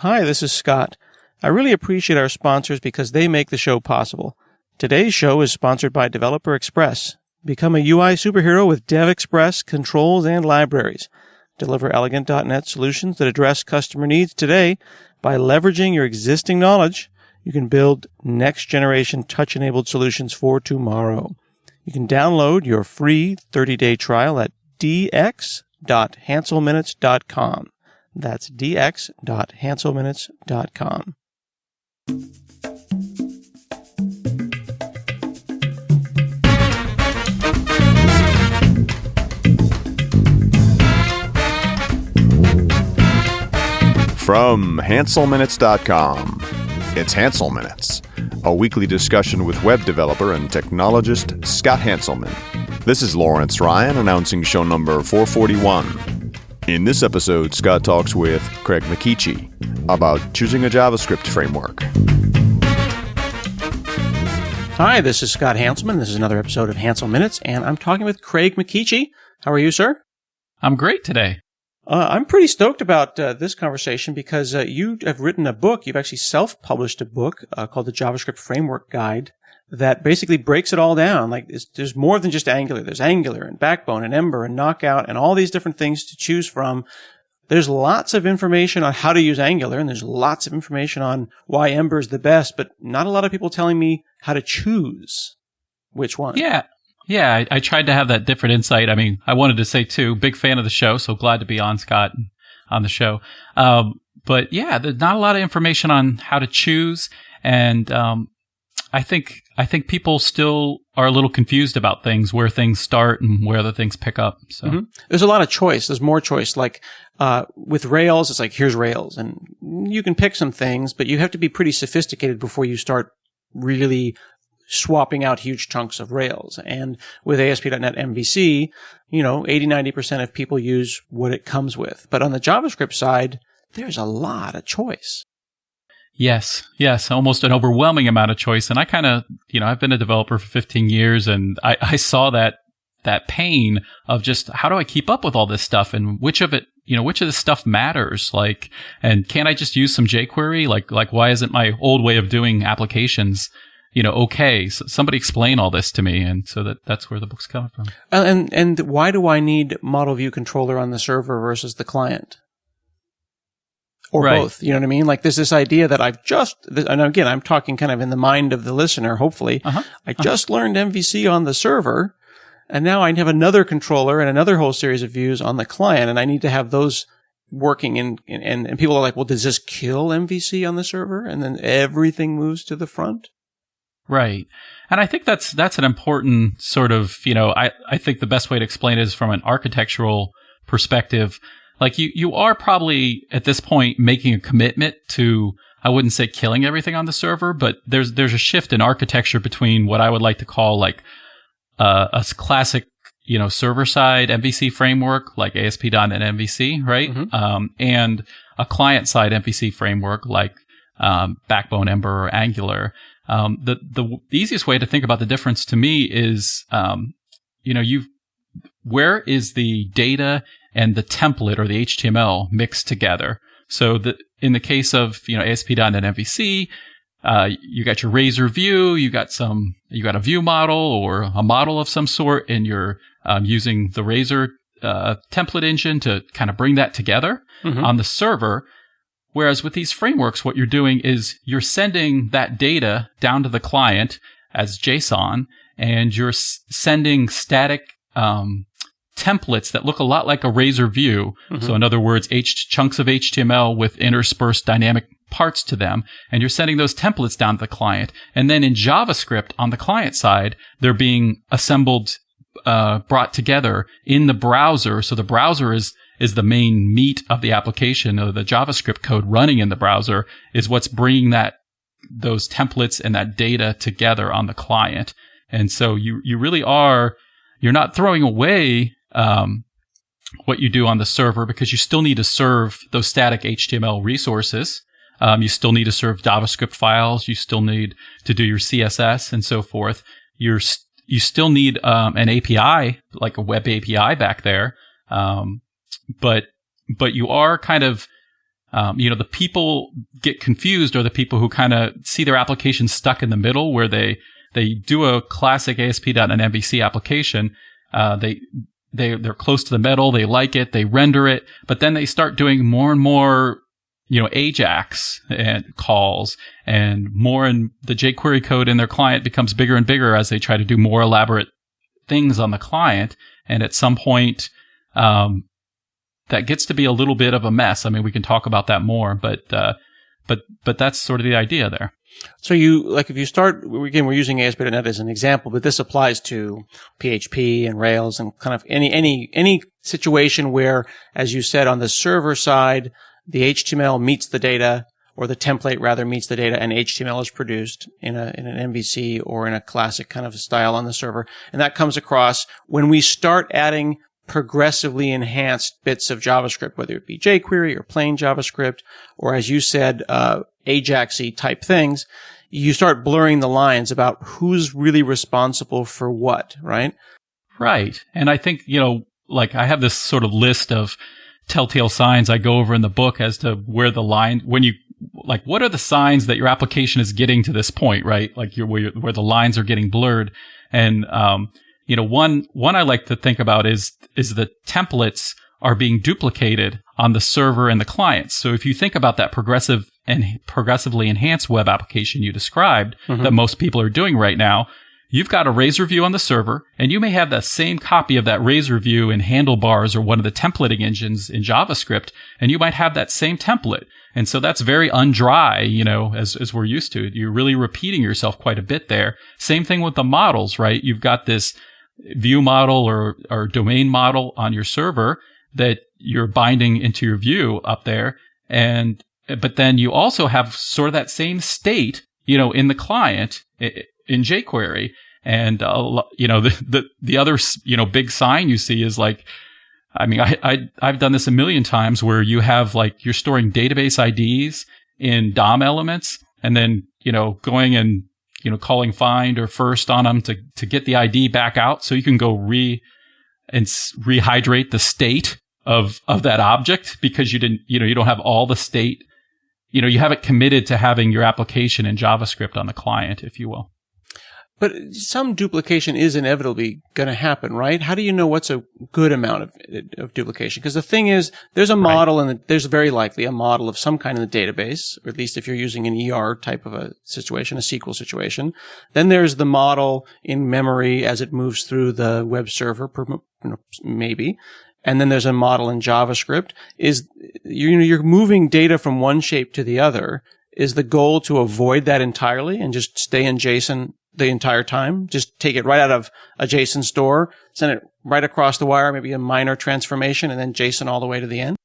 Hi, this is Scott. I really appreciate our sponsors because they make the show possible. Today's show is sponsored by Developer Express. Become a UI superhero with DevExpress controls and libraries. Deliver elegant .NET solutions that address customer needs today. By leveraging your existing knowledge, you can build next-generation touch-enabled solutions for tomorrow. You can download your free 30-day trial at dx.hanselminutes.com. That's dx.hanselminutes.com. From hanselminutes.com, it's Hansel Minutes, a weekly discussion with web developer and technologist Scott Hanselman. This is Lawrence Ryan announcing show number 441. In this episode, Scott talks with Craig McKeachie about choosing a JavaScript framework. Hi, this is Scott Hanselman. This is another episode of Hansel Minutes, and I'm talking with Craig McKeachie. How are you, sir? I'm great today. I'm pretty stoked about this conversation because you have written a book. You've actually self-published a book called the JavaScript Framework Guide that basically breaks it all down. Like there's more than just Angular. There's Angular and Backbone and Ember and Knockout and all these different things to choose from. There's lots of information on how to use Angular, and there's lots of information on why Ember is the best, but not a lot of people telling me how to choose which one. Yeah, I tried to have that different insight. I mean, I wanted to say, too, big fan of the show, so glad to be on, Scott, on the show. But yeah, there's not a lot of information on how to choose, and I think people still are a little confused about things, where things start and where the things pick up. So There's a lot of choice. There's more choice. Like with Rails, it's like, here's Rails, and you can pick some things, but you have to be pretty sophisticated before you start really swapping out huge chunks of Rails. And with ASP.NET MVC, 80-90% of people use what it comes with. But on the JavaScript side, there's a lot of choice. Yes, almost an overwhelming amount of choice. And I kind of, I've been a developer for 15 years, and I saw that pain of just how do I keep up with all this stuff, and which of this stuff matters? Like, and can't I just use some jQuery? Like why isn't my old way of doing applications okay, so somebody explain all this to me, and so that's where the book's coming from. And why do I need model view controller on the server versus the client? Or right. Both, you know what I mean? Like there's this idea that and again, I'm talking kind of in the mind of the listener, hopefully. I just learned MVC on the server, and now I have another controller and another whole series of views on the client, and I need to have those working and people are like, well, does this kill MVC on the server? And then everything moves to the front? Right. And I think that's an important sort of, I think the best way to explain it is from an architectural perspective. Like you are probably at this point making a commitment to, I wouldn't say killing everything on the server, but there's a shift in architecture between what I would like to call like a classic, server side MVC framework like ASP.NET MVC, right? Mm-hmm. And a client side MVC framework like Backbone, Ember, or Angular. The easiest way to think about the difference to me is, where is the data and the template or the HTML mixed together? So in the case of, ASP.NET MVC, you got your Razor view, you got a view model or a model of some sort, and you're using the Razor template engine to kind of bring that together on the server. Whereas with these frameworks, what you're doing is you're sending that data down to the client as JSON, and you're sending static templates that look a lot like a Razor view. So in other words, chunks of HTML with interspersed dynamic parts to them, and you're sending those templates down to the client. And then in JavaScript on the client side, they're being assembled, brought together in the browser. So the browser is the main meat of the application, or the JavaScript code running in the browser is what's bringing those templates and that data together on the client. And so you really you're not throwing away what you do on the server, because you still need to serve those static HTML resources. You still need to serve JavaScript files. You still need to do your CSS and so forth. You still need an API, like a web API back there. But you are kind of The people get confused are the people who kind of see their application stuck in the middle, where they do a classic ASP.NET MVC application. They're close to the middle. They like it. They render it, but then they start doing more and more, AJAX and calls, and more, and the jQuery code in their client becomes bigger and bigger as they try to do more elaborate things on the client. And at some point, that gets to be a little bit of a mess. I mean, we can talk about that more, but that's sort of the idea there. So if you start, again, we're using ASP.NET as an example, but this applies to PHP and Rails and kind of any situation where, as you said, on the server side, the HTML meets the data, or the template rather meets the data, and HTML is produced in an MVC or in a classic kind of style on the server. And that comes across when we start adding progressively enhanced bits of JavaScript, whether it be jQuery or plain JavaScript, or as you said, Ajax-y type things, you start blurring the lines about who's really responsible for what, right? Right. And I think, I have this sort of list of telltale signs I go over in the book as to where the line, what are the signs that your application is getting to this point, right? Like where the lines are getting blurred. And, one I like to think about is the templates are being duplicated on the server and the client. So if you think about that progressively enhanced web application you described, that most people are doing right now, you've got a Razor view on the server, and you may have the same copy of that Razor view in Handlebars or one of the templating engines in JavaScript, and you might have that same template. And so that's very undry, as we're used to. You're really repeating yourself quite a bit there. Same thing with the models, right? You've got this view model or domain model on your server that you're binding into your view up there. But then you also have sort of that same state, in the client in jQuery. And, the other, big sign you see is I've done this a million times where you have you're storing database IDs in DOM elements, and then, going and, calling find or first on them to get the ID back out, so you can go rehydrate the state of that object, because you don't have all the state, you haven't committed to having your application in JavaScript on the client, if you will. But some duplication is inevitably going to happen, right? How do you know what's a good amount of duplication? Because the thing is, there's a model, and there's very likely a model of some kind in the database, or at least if you're using an ER type of a situation, a SQL situation. Then there's the model in memory as it moves through the web server, maybe. And then there's a model in JavaScript. You're moving data from one shape to the other. Is the goal to avoid that entirely and just stay in JSON the entire time? Just take it right out of a JSON store, send it right across the wire, maybe a minor transformation, and then JSON all the way to the end?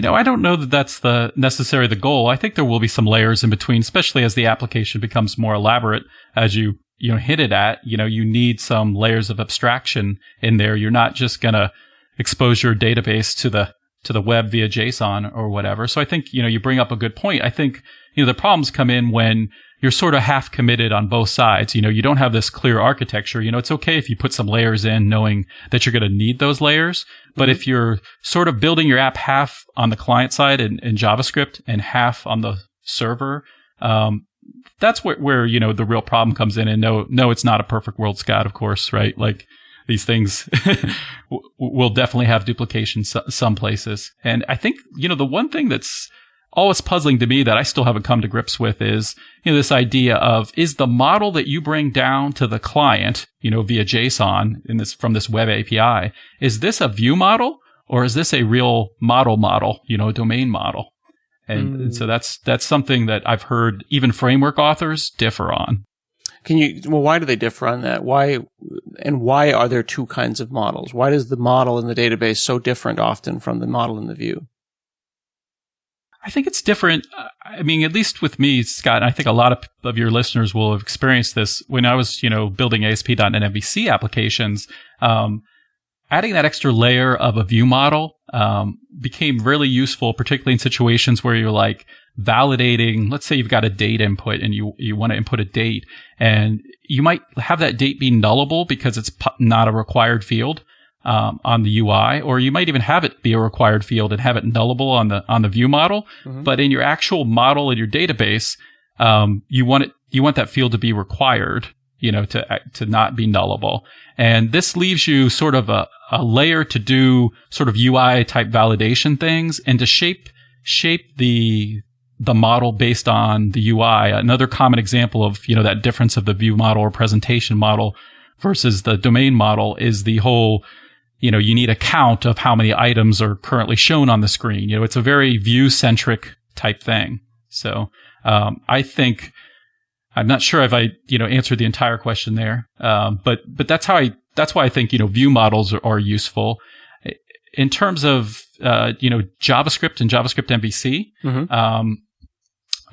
I don't know that that's necessarily the goal. I think there will be some layers in between, especially as the application becomes more elaborate. As you hinted at, you need some layers of abstraction in there. You're not just going to expose your database to the web via JSON or whatever. So I think, you bring up a good point. I think, the problems come in when you're sort of half committed on both sides. You don't have this clear architecture. It's okay if you put some layers in knowing that you're going to need those layers. But if you're sort of building your app half on the client side in JavaScript and half on the server, that's where the real problem comes in. And no, it's not a perfect world, Scott, of course, right? These things will definitely have duplication some places. And I think, the one thing that's always puzzling to me that I still haven't come to grips with is, this idea of, is the model that you bring down to the client, via JSON from this web API, is this a view model, or is this a real model, a domain model? And so that's something that I've heard even framework authors differ on. Why do they differ on that? Why are there two kinds of models? Why is the model in the database so different often from the model in the view? I think it's different. I mean, at least with me, Scott, and I think a lot of your listeners will have experienced this. When I was, building ASP.NET MVC applications, adding that extra layer of a view model became really useful, particularly in situations where you're validating. Let's say you've got a date input and you want to input a date, and you might have that date be nullable because it's not a required field. on the UI, or you might even have it be a required field and have it nullable on the view model. Mm-hmm. But in your actual model in your database, you want that field to be required, to not be nullable. And this leaves you sort of a layer to do sort of UI type validation things and to shape the model based on the UI. Another common example of, that difference of the view model or presentation model versus the domain model is the whole, you need a count of how many items are currently shown on the screen. It's a very view-centric type thing. So, I think, I'm not sure if I, answered the entire question there. But that's why I think, view models are useful. In terms of, JavaScript and JavaScript MVC, mm-hmm.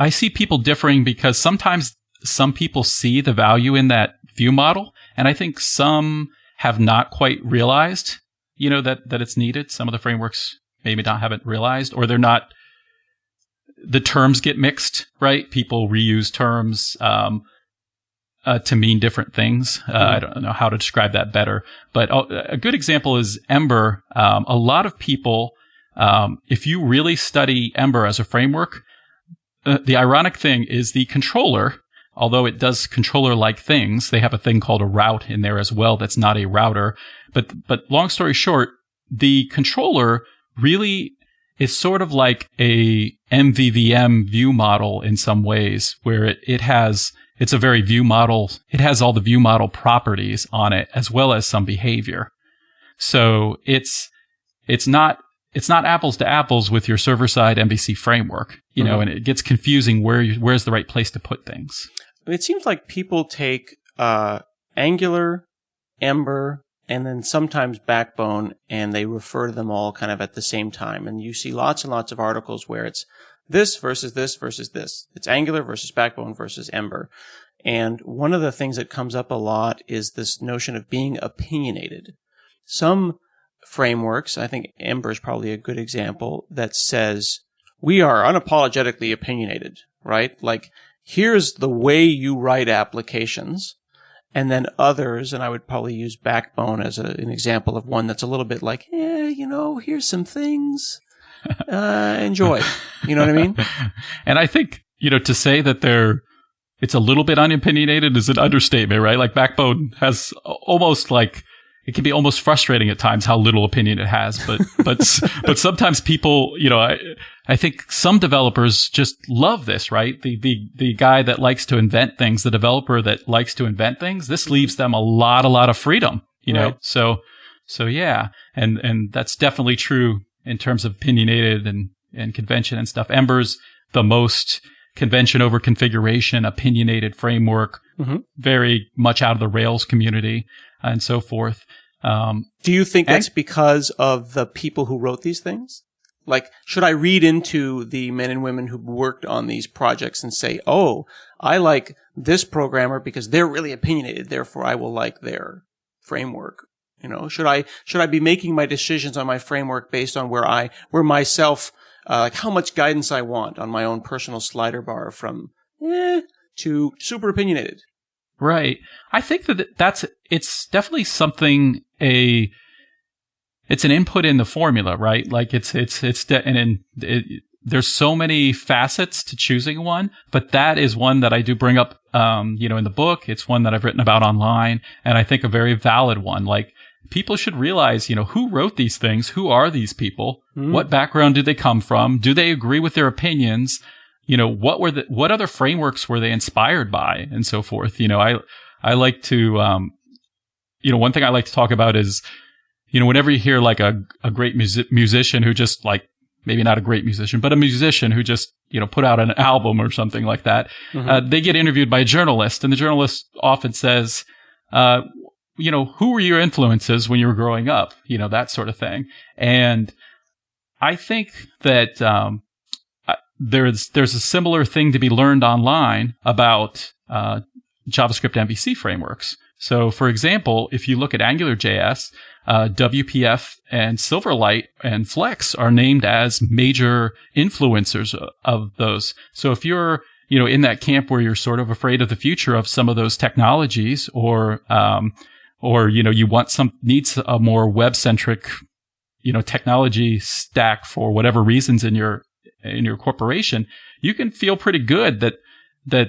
I see people differing because sometimes some people see the value in that view model, and I think some have not quite realized, that it's needed. Some of the frameworks maybe haven't realized, or the terms get mixed, right? People reuse terms to mean different things. I don't know how to describe that better, but a good example is Ember. A lot of people, if you really study Ember as a framework, the ironic thing is the controller, although it does controller-like things, they have a thing called a route in there as well that's not a router. But long story short, the controller really is sort of like a MVVM view model in some ways, where it's a very view model. It has all the view model properties on it as well as some behavior. So it's not apples to apples with your server-side MVC framework, mm-hmm. and it gets confusing where's the right place to put things. It seems like people take Angular, Ember, and then sometimes Backbone, and they refer to them all kind of at the same time. And you see lots and lots of articles where it's this versus this versus this. It's Angular versus Backbone versus Ember. And one of the things that comes up a lot is this notion of being opinionated. Some frameworks, I think Ember is probably a good example, that says, we are unapologetically opinionated, right? Like, here's the way you write applications. And then others, and I would probably use Backbone as an example of one that's a little bit like, here's some things. Enjoy. You know what I mean? And I think, to say that it's a little bit unopinionated is an understatement, right? Like Backbone has almost like, it can be almost frustrating at times how little opinion it has, but sometimes people, I think some developers just love this, right? The guy that likes to invent things, the developer that likes to invent things, this leaves them a lot of freedom, know? So yeah. And that's definitely true in terms of opinionated and convention and stuff. Ember's the most convention over configuration, opinionated framework, mm-hmm. very much out of the Rails community and so forth. Do you think that's because of the people who wrote these things? Like, should I read into the men and women who worked on these projects and say, oh, I like this programmer because they're really opinionated, therefore I will like their framework? Should I be making my decisions on my framework based on where myself, like how much guidance I want on my own personal slider bar from to super opinionated? Right. I think it's definitely something it's an input in the formula, right? Like there's so many facets to choosing one, but that is one that I do bring up, in the book. It's one that I've written about online, and I think a very valid one. Like, people should realize, who wrote these things? Who are these people? Mm. What background do they come from? Do they agree with their opinions? What other frameworks were they inspired by, and so forth? I like to, one thing I like to talk about is, whenever you hear like a great musician who just like, maybe not a great musician, but a musician who just, put out an album or something like that, mm-hmm. They get interviewed by a journalist, and the journalist often says, who were your influences when you were growing up? That sort of thing. And I think that, there's a similar thing to be learned online about JavaScript MVC frameworks. So, for example, if you look at AngularJS, WPF and Silverlight and Flex are named as major influencers of those. So if you're, in that camp where you're sort of afraid of the future of some of those technologies, or or, you needs a more web-centric, technology stack for whatever reasons in your corporation, you can feel pretty good that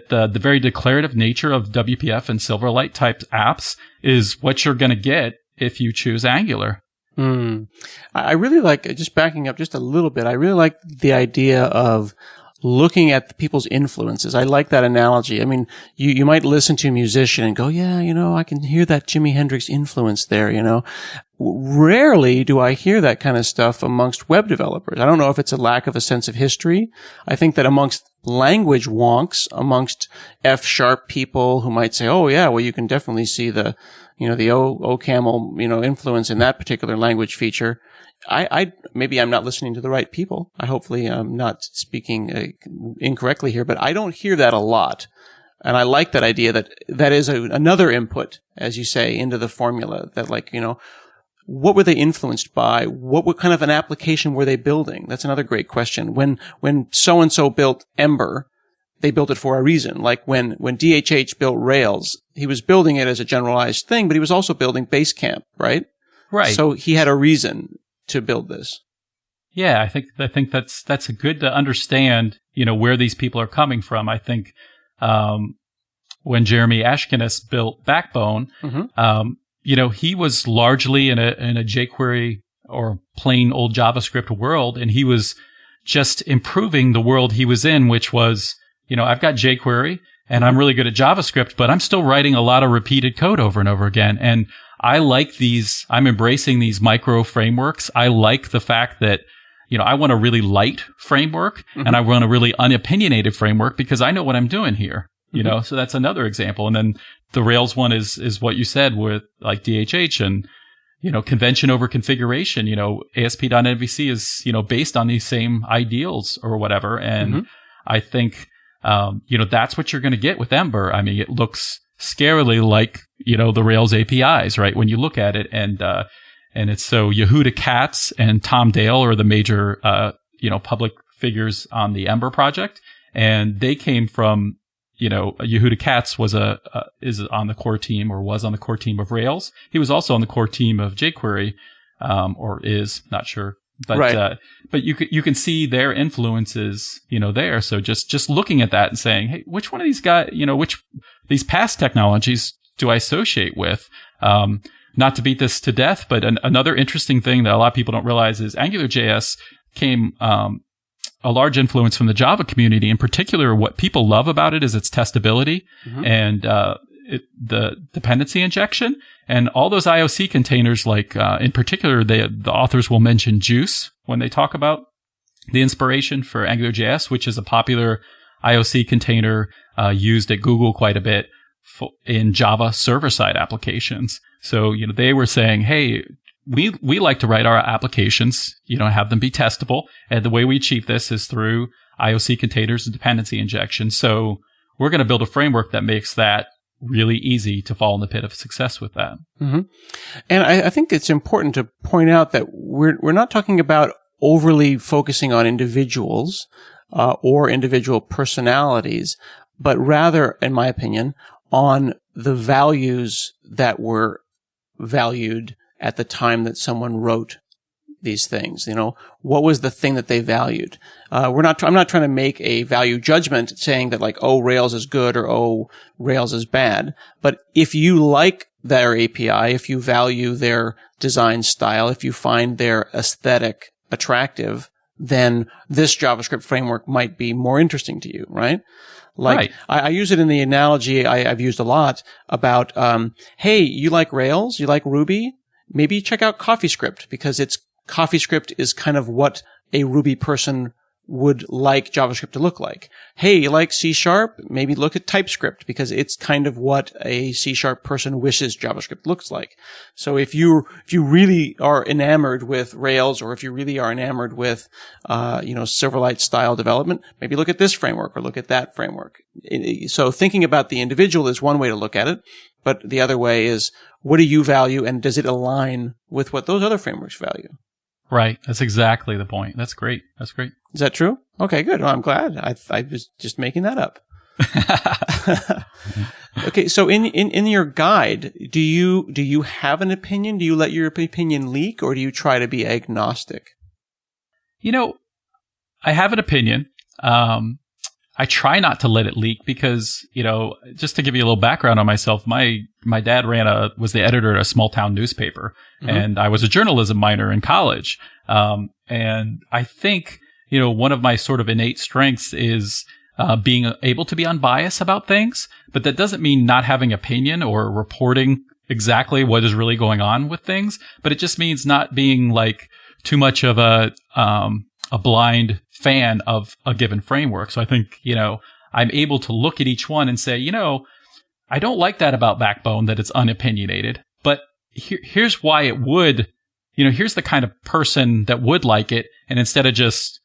the very declarative nature of WPF and Silverlight type apps is what you're going to get if you choose Angular. I really like, just backing up just a little bit, I really like the idea of looking at people's influences. I like that analogy. I mean, you might listen to a musician and go, yeah, I can hear that Jimi Hendrix influence there, Rarely do I hear that kind of stuff amongst web developers. I don't know if it's a lack of a sense of history. I think that amongst language wonks, amongst F# people who might say, oh yeah, well, you can definitely see the OCaml, influence in that particular language feature. I maybe I'm not listening to the right people. Hopefully I'm not speaking incorrectly here, but I don't hear that a lot. And I like that idea that is another input, as you say, into the formula that what were they influenced by? What kind of an application were they building? That's another great question. When so-and-so built Ember, they built it for a reason. Like when DHH built Rails, he was building it as a generalized thing, but he was also building Basecamp, right? Right. So he had a reason to build this. Yeah, I think that's good to understand, where these people are coming from. I think when Jeremy Ashkenas built Backbone, he was largely in a jQuery or plain old JavaScript world, and he was just improving the world he was in, which was, I've got jQuery and I'm really good at JavaScript, but I'm still writing a lot of repeated code over and over again. And I like I'm embracing these micro frameworks. I like the fact that, I want a really light framework and I want a really unopinionated framework because I know what I'm doing here. So that's another example. And then the Rails one is what you said with like DHH and, convention over configuration. ASP.NET MVC is, based on these same ideals or whatever. And I think, that's what you're going to get with Ember. I mean, it looks scarily like, the Rails APIs, right? When you look at it and it's so Yehuda Katz and Tom Dale are the major, public figures on the Ember project. And they came from, Yehuda Katz is on the core team or was on the core team of Rails. He was also on the core team of jQuery, or is, not sure. But, right. But you can see their influences, there. So just looking at that and saying, hey, which one of these guys, these past technologies do I associate with? Not to beat this to death, but another interesting thing that a lot of people don't realize is AngularJS came, a large influence from the Java community. In particular, what people love about it is its testability and the dependency injection. And all those IOC containers, like in particular, the authors will mention Juice when they talk about the inspiration for AngularJS, which is a popular IOC container used at Google quite a bit in Java server-side applications. So, they were saying, hey, we like to write our applications, have them be testable. And the way we achieve this is through IOC containers and dependency injection. So we're going to build a framework that makes that really easy to fall in the pit of success with that. And I think it's important to point out that we're not talking about overly focusing on individuals or individual personalities, but rather, in my opinion, on the values that were valued at the time that someone wrote these things. What was the thing that they valued? I'm not trying to make a value judgment saying that like, oh, Rails is good or oh, Rails is bad. But if you like their API, if you value their design style, if you find their aesthetic attractive, then this JavaScript framework might be more interesting to you, right? Like, right. I use it in the analogy I've used a lot about, hey, you like Rails? You like Ruby? Maybe check out CoffeeScript because CoffeeScript is kind of what a Ruby person would like JavaScript to look like. Hey, you like C#? Maybe look at TypeScript because it's kind of what a C# person wishes JavaScript looks like. So if you really are enamored with Rails or if you really are enamored with, Silverlight style development, maybe look at this framework or look at that framework. So thinking about the individual is one way to look at it, but the other way is what do you value and does it align with what those other frameworks value? Right. That's exactly the point. That's great. Is that true? Okay, good. Well, I'm glad. I was just making that up. Okay, so in your guide, do you have an opinion? Do you let your opinion leak, or do you try to be agnostic? I have an opinion. I try not to let it leak because, just to give you a little background on myself, my dad was the editor at a small town newspaper, and I was a journalism minor in college. And I think, one of my sort of innate strengths is being able to be unbiased about things, but that doesn't mean not having opinion or reporting exactly what is really going on with things. But it just means not being like too much of a blind fan of a given framework. So I think, I'm able to look at each one and say, I don't like that about Backbone, that it's unopinionated, but here's why it would, here's the kind of person that would like it. And instead of just,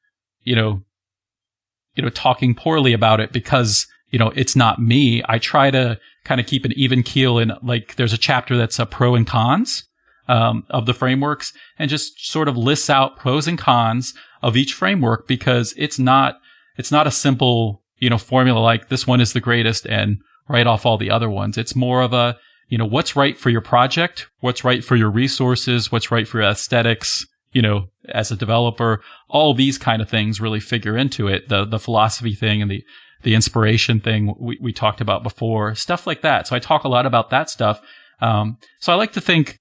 talking poorly about it because, it's not me, I try to kind of keep an even keel, and like there's a chapter that's a pro and cons of the frameworks, and just sort of lists out pros and cons of each framework, because it's not a simple, formula like this one is the greatest and write off all the other ones. It's more of a, what's right for your project, what's right for your resources, what's right for your aesthetics, as a developer. All these kind of things really figure into it. The philosophy thing and the inspiration thing we talked about before, stuff like that. So I talk a lot about that stuff. So I like to think,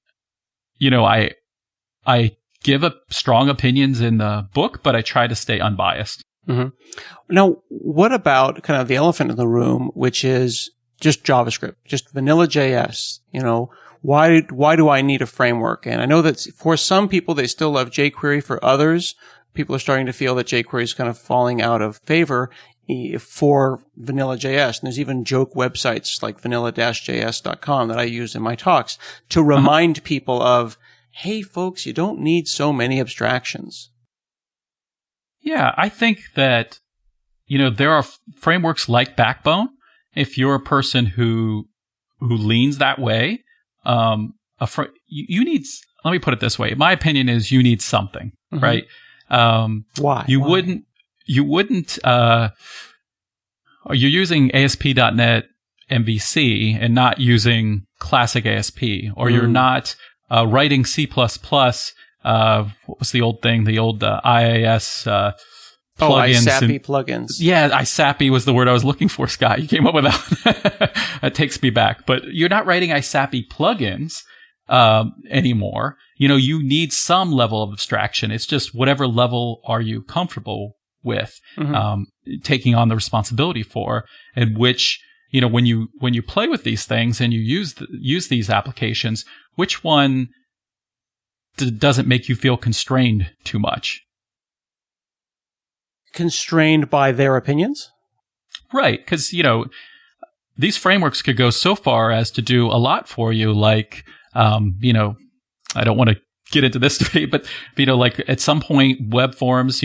I give strong opinions in the book, but I try to stay unbiased. Mm-hmm. Now, what about kind of the elephant in the room, which is just JavaScript, just vanilla JS? Why do I need a framework? And I know that for some people, they still love jQuery. For others, people are starting to feel that jQuery is kind of falling out of favor for vanilla JS. And there's even joke websites like vanilla-js.com that I use in my talks to remind people of, hey, folks, you don't need so many abstractions. Yeah, I think that, there are frameworks like Backbone. If you're a person who leans that way, you need, let me put it this way. My opinion is you need something, right? Why? You're using ASP.NET MVC and not using classic ASP, or you're not writing C++. What was the old thing? The old IIS plugins. ISAPI plugins. Yeah, ISAPI was the word I was looking for, Scott. You came up with that. That takes me back. But you're not writing ISAPI plugins anymore. You need some level of abstraction. It's just whatever level are you comfortable with taking on the responsibility for, and which, when you play with these things and you use these applications, which one doesn't make you feel constrained too much? Constrained by their opinions? Right, because, these frameworks could go so far as to do a lot for you, like, I don't want to get into this debate, but, like at some point, web forms,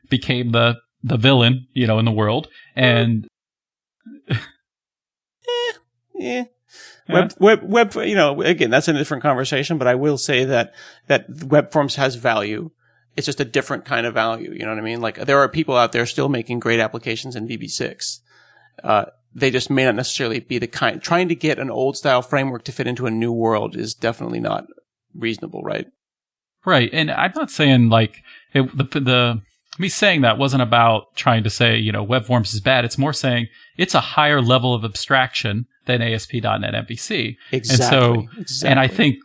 became the villain, in the world, and... Web, again, that's a different conversation, but I will say that web forms has value. It's just a different kind of value. You know what I mean? Like, there are people out there still making great applications in VB6. They just may not necessarily be the kind. Trying to get an old style framework to fit into a new world is definitely not reasonable, right? Right. And I'm not saying like me saying that wasn't about trying to say, web forms is bad. It's more saying it's a higher level of abstraction than ASP.NET MVC. Exactly. And I think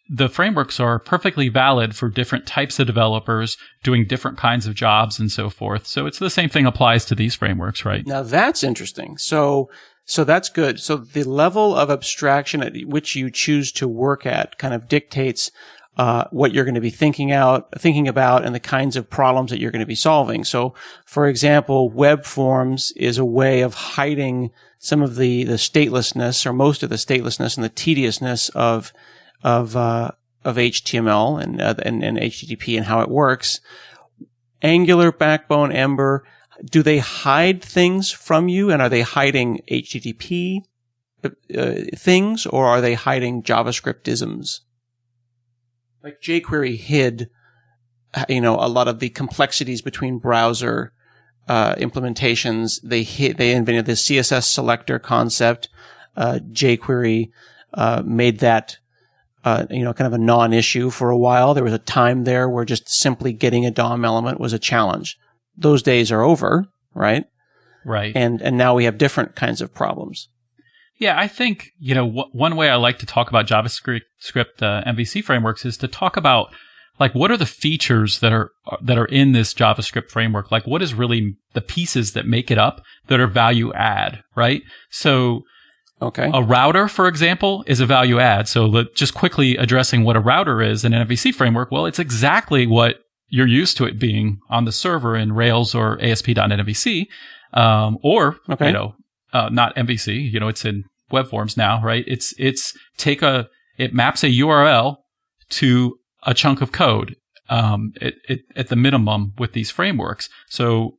the frameworks are perfectly valid for different types of developers doing different kinds of jobs and so forth. So it's the same thing applies to these frameworks, right? Now that's interesting. So that's good. So the level of abstraction at which you choose to work at kind of dictates what you're going to be thinking about and the kinds of problems that you're going to be solving. So, for example, web forms is a way of hiding some of the statelessness, or most of the statelessness and the tediousness of HTML and HTTP and how it works. Angular, Backbone, Ember, do they hide things from you? And are they hiding HTTP things, or are they hiding JavaScript isms? Like jQuery hid, a lot of the complexities between browser implementations, they invented the CSS selector concept. jQuery made that kind of a non-issue for a while. There was a time there where just simply getting a DOM element was a challenge. Those days are over, right? Right. And now we have different kinds of problems. Yeah, I think, one way I like to talk about JavaScript MVC frameworks is to talk about, like, what are the features that are in this JavaScript framework? Like, what is really the pieces that make it up that are value add, right? So, okay, a router, for example, is a value add. So, just quickly addressing what a router is in an MVC framework, well, it's exactly what you're used to it being on the server in Rails or ASP.NET MVC, not MVC. It's in web forms now, right? It maps a URL to a chunk of code at the minimum with these frameworks. So,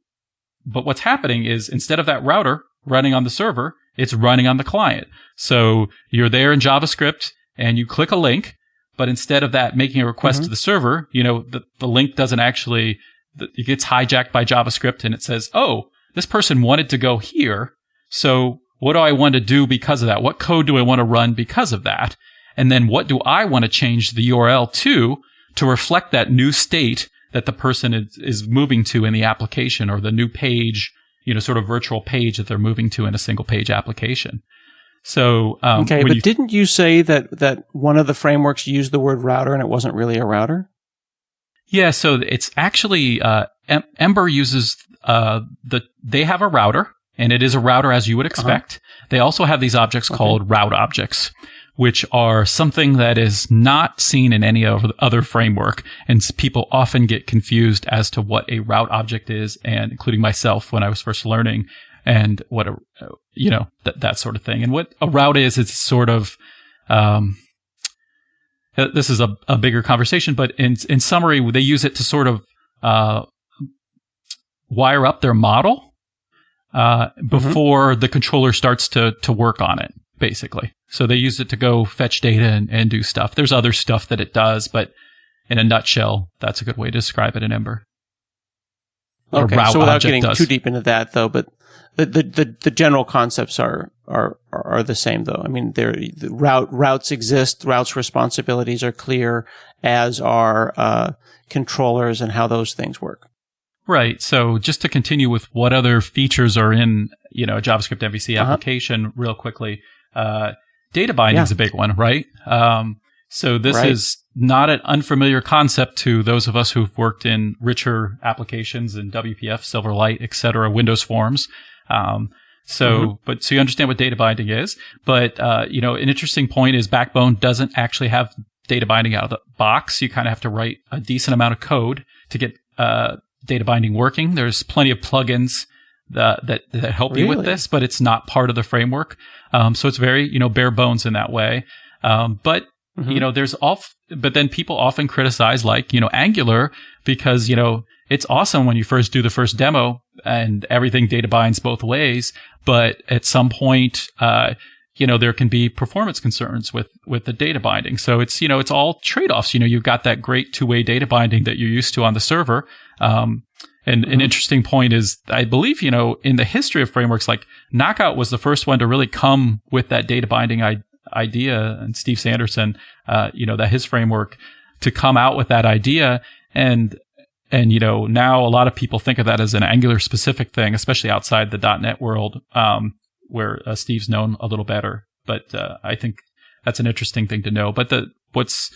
but what's happening is instead of that router running on the server, it's running on the client. So you're there in JavaScript and you click a link, but instead of that making a request to the server, the link doesn't actually, it gets hijacked by JavaScript and it says, oh, this person wanted to go here. So what do I want to do because of that? What code do I want to run because of that? And then what do I want to change the URL to reflect that new state that the person is moving to in the application, or the new page, sort of virtual page that they're moving to in a single page application. So, okay, but didn't you say that one of the frameworks used the word router and it wasn't really a router? Yeah, so it's actually, Ember uses, they have a router, and it is a router as you would expect. They also have these objects called route objects, which are something that is not seen in any other framework. And people often get confused as to what a route object is, and including myself when I was first learning, and what that sort of thing. And what a route is, it's sort of, this is a bigger conversation, but in summary, they use it to sort of, wire up their model, before the controller starts to work on it, basically. So they use it to go fetch data and do stuff. There's other stuff that it does, but in a nutshell, that's a good way to describe it in Ember. Okay, so without getting too deep into that, though, but the general concepts are the same, though. I mean, the routes exist, routes responsibilities are clear, as are controllers and how those things work. Right. So just to continue with what other features are in, a JavaScript MVC application real quickly, data binding is a big one, right? So this is not an unfamiliar concept to those of us who've worked in richer applications in WPF, Silverlight, et cetera, Windows Forms. So you understand what data binding is, but, an interesting point is Backbone doesn't actually have data binding out of the box. You kind of have to write a decent amount of code to get, data binding working. There's plenty of plugins that help you with this, but it's not part of the framework. So it's very, bare bones in that way. But then people often criticize Angular because, it's awesome when you first do the first demo and everything data binds both ways. But at some point, there can be performance concerns with the data binding. So it's, it's all trade-offs. You've got that great two-way data binding that you're used to on the server. And an interesting point is, I believe, in the history of frameworks, like Knockout was the first one to really come with that data binding idea, and Steve Sanderson, that his framework to come out with that idea. And now a lot of people think of that as an Angular specific thing, especially outside the .NET world, where Steve's known a little better. But I think that's an interesting thing to know. But what's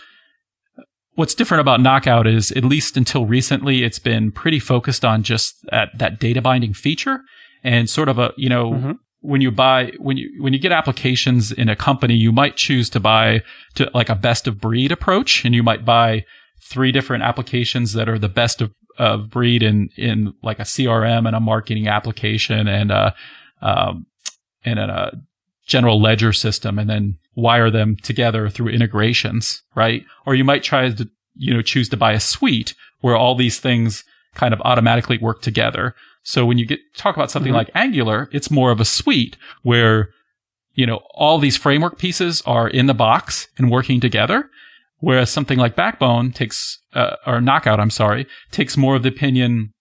different about Knockout is, at least until recently, it's been pretty focused on just that data binding feature, and sort of when you get applications in a company, you might choose to buy to like a best of breed approach, and you might buy 3 different applications that are the best of breed in like a CRM and a marketing application and a general ledger system, and then wire them together through integrations, right? Or you might try to, choose to buy a suite where all these things kind of automatically work together. So when you talk about something like Angular, it's more of a suite where, all these framework pieces are in the box and working together. Whereas something like Backbone takes more of the opinion,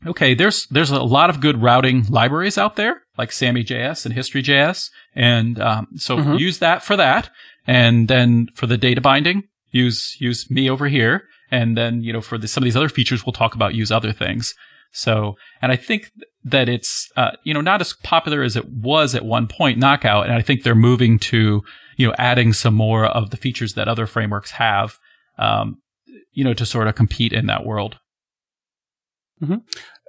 okay, there's a lot of good routing libraries out there, like Sammy.js and History.js. And so use that for that. And then for the data binding, use me over here. And then, for some of these other features we'll talk about, use other things. So, and I think that it's, not as popular as it was at one point, Knockout. And I think they're moving to, adding some more of the features that other frameworks have, to sort of compete in that world. Mm-hmm.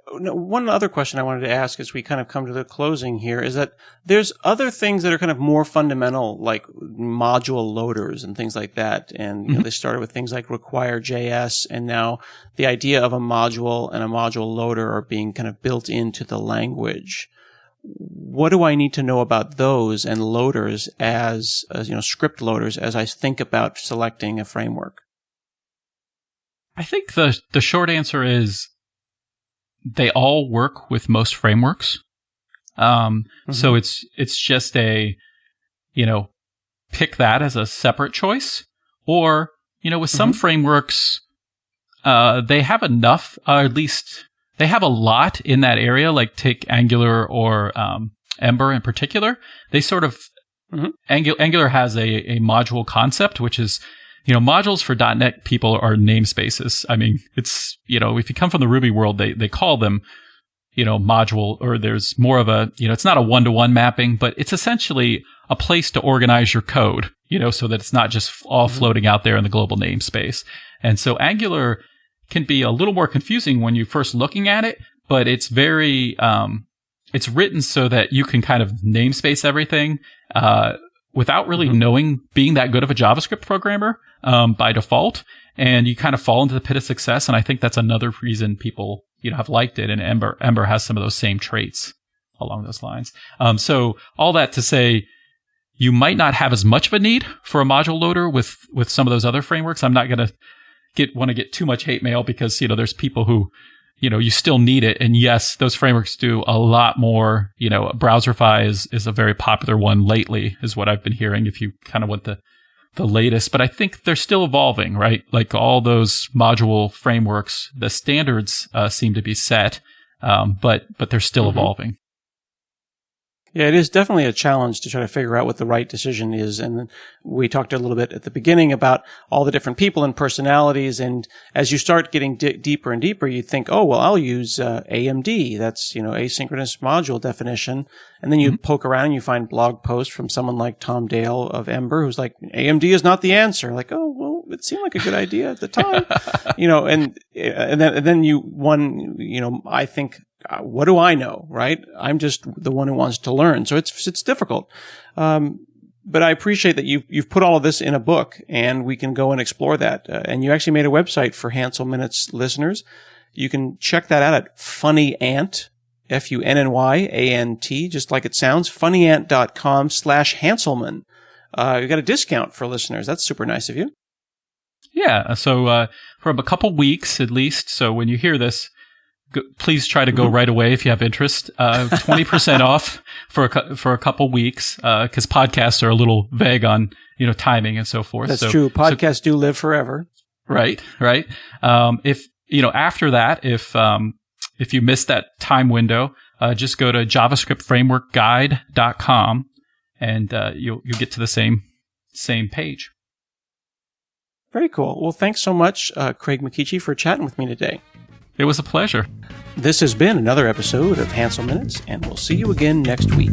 One other question I wanted to ask as we kind of come to the closing here is that there's other things that are kind of more fundamental, like module loaders and things like that. And they started with things like require.js, and now the idea of a module and a module loader are being kind of built into the language. What do I need to know about those and loaders as script loaders as I think about selecting a framework? I think the short answer is they all work with most frameworks. So it's just pick that as a separate choice. Or, with some frameworks, they have enough, or at least they have a lot in that area, like take Angular or Ember in particular. They sort of, Angular has a module concept, which is, modules for .NET people are namespaces. I mean, it's, if you come from the Ruby world, they call them, module, or there's more of a, it's not a one-to-one mapping, but it's essentially a place to organize your code, so that it's not just all floating out there in the global namespace. And so Angular can be a little more confusing when you're first looking at it, but it's very, it's written so that you can kind of namespace everything, without really being that good of a JavaScript programmer by default, and you kind of fall into the pit of success. And I think that's another reason people have liked it. And Ember has some of those same traits along those lines. So all that to say, you might not have as much of a need for a module loader with some of those other frameworks. I'm not going to want to get too much hate mail because there's people who you still need it. And yes, those frameworks do a lot more. Browserify is a very popular one lately, is what I've been hearing, if you kind of want the latest. But I think they're still evolving, right? Like all those module frameworks, the standards seem to be set, but they're still evolving. Yeah, it is definitely a challenge to try to figure out what the right decision is. And we talked a little bit at the beginning about all the different people and personalities. And as you start getting deeper and deeper, you think, oh, well, I'll use AMD. That's, asynchronous module definition. And then you poke around and you find blog posts from someone like Tom Dale of Ember, who's like, AMD is not the answer. Like, oh, well, it seemed like a good idea at the time. And then I think, what do I know, right? I'm just the one who wants to learn. So it's difficult. But I appreciate that you've put all of this in a book, and we can go and explore that. And you actually made a website for Hansel Minutes listeners. You can check that out at funnyant, FUNNYANT, just like it sounds, funnyant.com/Hanselman. You got a discount for listeners. That's super nice of you. Yeah. So, for a couple weeks at least. So when you hear this, please try to go right away if you have interest. 20% off for a couple weeks, because podcasts are a little vague on, timing and so forth. That's true. Podcasts do live forever. Right. If, after that, if you missed that time window, just go to javascriptframeworkguide.com and, you'll get to the same page. Very cool. Well, thanks so much, Craig McKeachie, for chatting with me today. It was a pleasure. This has been another episode of Hansel Minutes, and we'll see you again next week.